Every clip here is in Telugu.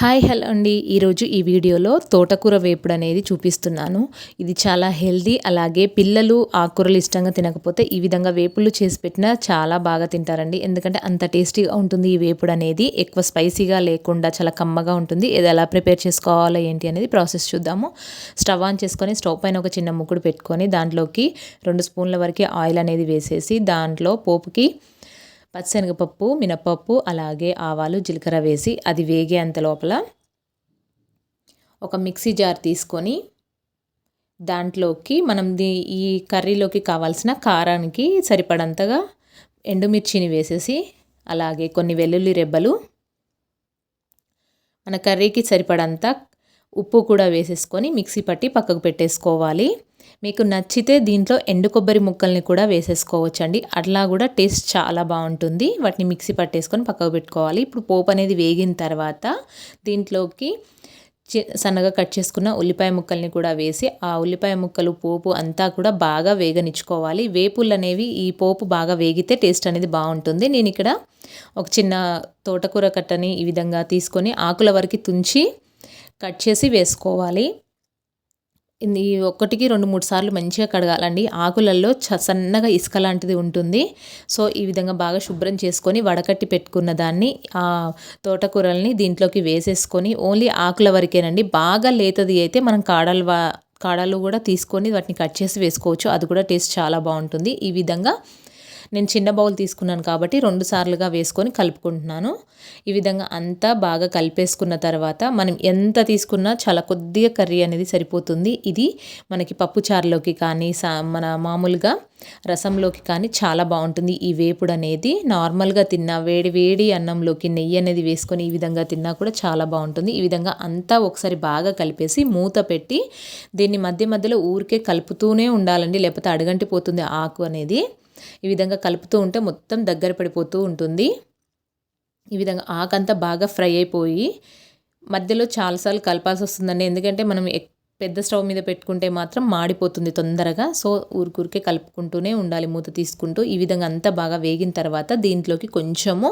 హాయ్ హలో అండి. ఈరోజు ఈ వీడియోలో తోటకూర వేపుడు అనేది చూపిస్తున్నాను. ఇది చాలా హెల్దీ. అలాగే పిల్లలు ఆకుకూరలు ఇష్టంగా తినకపోతే ఈ విధంగా వేపుళ్ళు చేసి పెట్టినా చాలా బాగా తింటారండి. ఎందుకంటే అంత టేస్టీగా ఉంటుంది ఈ వేపుడు అనేది. ఎక్కువ స్పైసీగా లేకుండా చాలా కమ్మగా ఉంటుంది. ఇది ఎలా ప్రిపేర్ చేసుకోవాలో ఏంటి అనేది ప్రాసెస్ చూద్దాము. స్టవ్ ఆన్ చేసుకొని స్టవ్ పైన ఒక చిన్న ముక్కుడు పెట్టుకొని దాంట్లోకి 2 స్పూన్ల వరకు ఆయిల్ అనేది వేసేసి దాంట్లో పోపుకి పచ్చిశనగపప్పు, మినపప్పు, అలాగే ఆవాలు, జీలకర్ర వేసి అది వేగేంత లోపల ఒక మిక్సీ జార్ తీసుకొని దాంట్లోకి మనం ఈ కర్రీలోకి కావాల్సిన కారానికి సరిపడంతగా ఎండుమిర్చిని వేసేసి అలాగే కొన్ని వెల్లుల్లి రెబ్బలు, మన కర్రీకి సరిపడంత ఉప్పు కూడా వేసేసుకొని మిక్సీ పట్టి పక్కకు పెట్టేసుకోవాలి. మీకు నచ్చితే దీంట్లో ఎండు కొబ్బరి ముక్కల్ని కూడా వేసేసుకోవచ్చండి. అట్లా కూడా టేస్ట్ చాలా బాగుంటుంది. వాటిని మిక్సీ పట్టేసుకొని పక్కకు పెట్టుకోవాలి. ఇప్పుడు పోపు అనేది వేగిన తర్వాత దీంట్లోకి సన్నగా కట్ చేసుకున్న ఉల్లిపాయ ముక్కల్ని కూడా వేసి ఆ ఉల్లిపాయ ముక్కలు పోపు అంతా కూడా బాగా వేగనిచ్చుకోవాలి. వేపుళ్ళు అనేవి ఈ పోపు బాగా వేగితే టేస్ట్ అనేది బాగుంటుంది. నేను ఇక్కడ ఒక చిన్న తోటకూర కట్టని ఈ విధంగా తీసుకొని ఆకుల వరకు తుంచి కట్ చేసి వేసుకోవాలి. ఇది ఒకటికి 2-3 సార్లు మంచిగా కడగాలండి. ఆకులలో సన్నగా ఇసుక లాంటిది ఉంటుంది. సో ఈ విధంగా బాగా శుభ్రం చేసుకొని వడకట్టి పెట్టుకున్న దాన్ని ఆ తోటకూరల్ని దీంట్లోకి వేసేసుకొని ఓన్లీ ఆకుల వరకేనండి. బాగా లేతది అయితే మనం కాడలు కూడా తీసుకొని వాటిని కట్ చేసి వేసుకోవచ్చు. అది కూడా టేస్ట్ చాలా బాగుంటుంది. ఈ విధంగా నేను చిన్న బౌల్ తీసుకున్నాను కాబట్టి 2 సార్లుగా వేసుకొని కలుపుకుంటున్నాను. ఈ విధంగా అంతా బాగా కలిపేసుకున్న తర్వాత మనం ఎంత తీసుకున్నా చాలా కొద్దిగా కర్రీ అనేది సరిపోతుంది. ఇది మనకి పప్పుచారులోకి కానీ మన మామూలుగా రసంలోకి కానీ చాలా బాగుంటుంది. ఈ వేపుడు అనేది నార్మల్గా తిన్నా వేడి వేడి అన్నంలోకి నెయ్యి అనేది వేసుకొని ఈ విధంగా తిన్నా కూడా చాలా బాగుంటుంది. ఈ విధంగా అంతా ఒకసారి బాగా కలిపేసి మూత పెట్టి దీన్ని మధ్య మధ్యలో ఊరికే కలుపుతూనే ఉండాలండి. లేకపోతే అడుగంటిపోతుంది ఆకు అనేది. ఈ విధంగా కలుపుతూ ఉంటే మొత్తం దగ్గర పడిపోతూ ఉంటుంది. ఈ విధంగా ఆకంతా బాగా ఫ్రై అయిపోయి మధ్యలో చాలాసార్లు కలపాల్సి వస్తుందండి. ఎందుకంటే మనం పెద్ద స్టవ్ మీద పెట్టుకుంటే మాత్రం మాడిపోతుంది తొందరగా. సో ఊరికే కలుపుకుంటూనే ఉండాలి మూత తీసుకుంటూ. ఈ విధంగా అంతా బాగా వేగిన తర్వాత దీంట్లోకి కొంచెము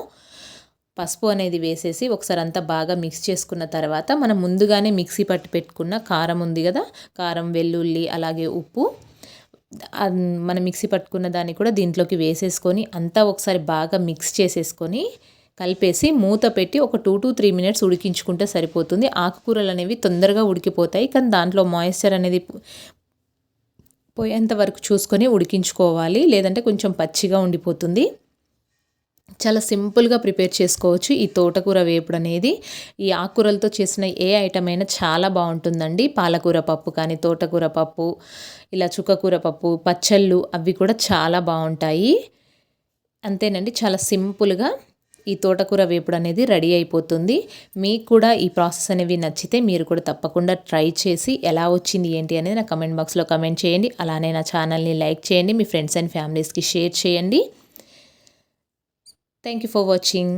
పసుపు అనేది వేసేసి ఒకసారి అంతా బాగా మిక్స్ చేసుకున్న తర్వాత మనం ముందుగానే మిక్సీ పట్టి పెట్టుకున్న కారం ఉంది కదా, కారం, వెల్లుల్లి, అలాగే ఉప్పు మనం మిక్సీ పట్టుకున్న దాన్ని కూడా దీంట్లోకి వేసేసుకొని అంతా ఒకసారి బాగా మిక్స్ చేసేసుకొని కలిపేసి మూత పెట్టి ఒక 2 to 3 minutes ఉడికించుకుంటే సరిపోతుంది. ఆకుకూరలు అనేవి తొందరగా ఉడికిపోతాయి. కానీ దాంట్లో మాయిశ్చర్ అనేది పోయేంత వరకు చూసుకొని ఉడికించుకోవాలి. లేదంటే కొంచెం పచ్చిగా ఉండిపోతుంది. చాలా సింపుల్గా ప్రిపేర్ చేసుకోవచ్చు ఈ తోటకూర వేపుడు అనేది. ఈ ఆకుకూరలతో చేసిన ఏ ఐటమ్ అయినా చాలా బాగుంటుందండి. పాలకూర పప్పు కానీ, తోటకూర పప్పు, ఇలా చుక్కకూర పప్పు, పచ్చళ్ళు అవి కూడా చాలా బాగుంటాయి. అంతేనండి, చాలా సింపుల్గా ఈ తోటకూర వేపుడు అనేది రెడీ అయిపోతుంది. మీకు కూడా ఈ ప్రాసెస్ అనేవి నచ్చితే మీరు కూడా తప్పకుండా ట్రై చేసి ఎలా వచ్చింది ఏంటి అనేది నా కమెంట్ బాక్స్లో కమెంట్ చేయండి. అలానే నా ఛానల్ని లైక్ చేయండి. మీ ఫ్రెండ్స్ అండ్ ఫ్యామిలీస్కి షేర్ చేయండి. Thank you for watching.